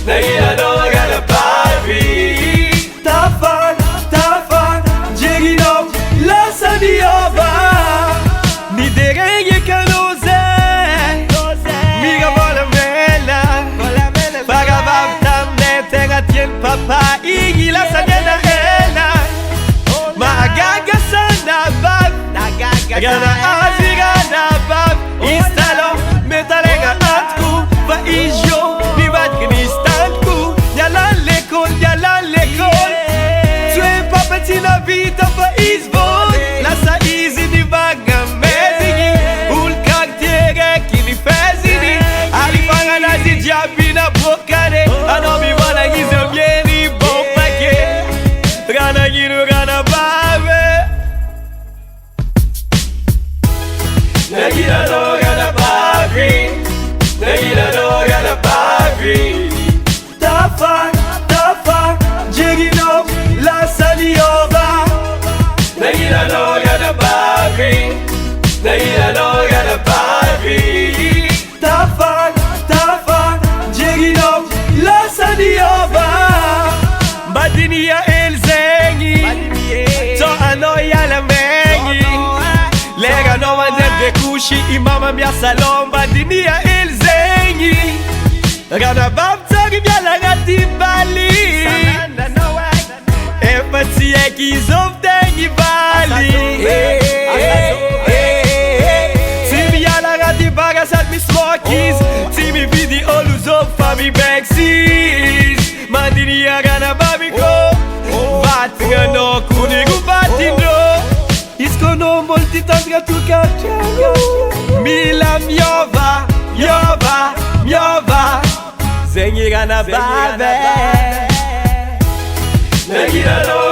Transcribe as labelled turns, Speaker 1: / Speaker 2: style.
Speaker 1: Nagilano gana papi.
Speaker 2: Tafan, Jerino, la Sadiova. Ni derenge kanose, miga vola mela. Pagabab tamne tenga tien papa, igi la Sadiana ena. Magaga sana bab, gana azigana bab. Instalo, metalenga atku, va ijo, ni vat gnistanku. Yala lekol. Tina vita pa izvon, la sa izi di vaga mezigi. Ul cartiere chi li fesini, ali fangana si giabbi na boccare. Ano mi vana gizo vieni bon paquet, rana gino rana bave.
Speaker 1: Nagilano gana papi. Nagilano gana papi.
Speaker 2: Tafan, Jerino, la Sadiova.
Speaker 1: Nagilano gana papi. Nagilano gana papi.
Speaker 2: Tafan, Jerino, la Sadiova. Badinia el zengi, to anoia la mengi. Lega no mangiare kushi, imama mia salon. Badinia el zengi, gana babta via la gatti bali. Empathy è chi sovtegni vali. Si mi alla gatti paga salmi smokies. Si mi vidi o l'uso fammi backseas. Mandinia gana babiko. Vattino kuni gubatino. Iscono molti tanti tu cacciago. Mila miova. Zengi gana babe.
Speaker 1: Nagilano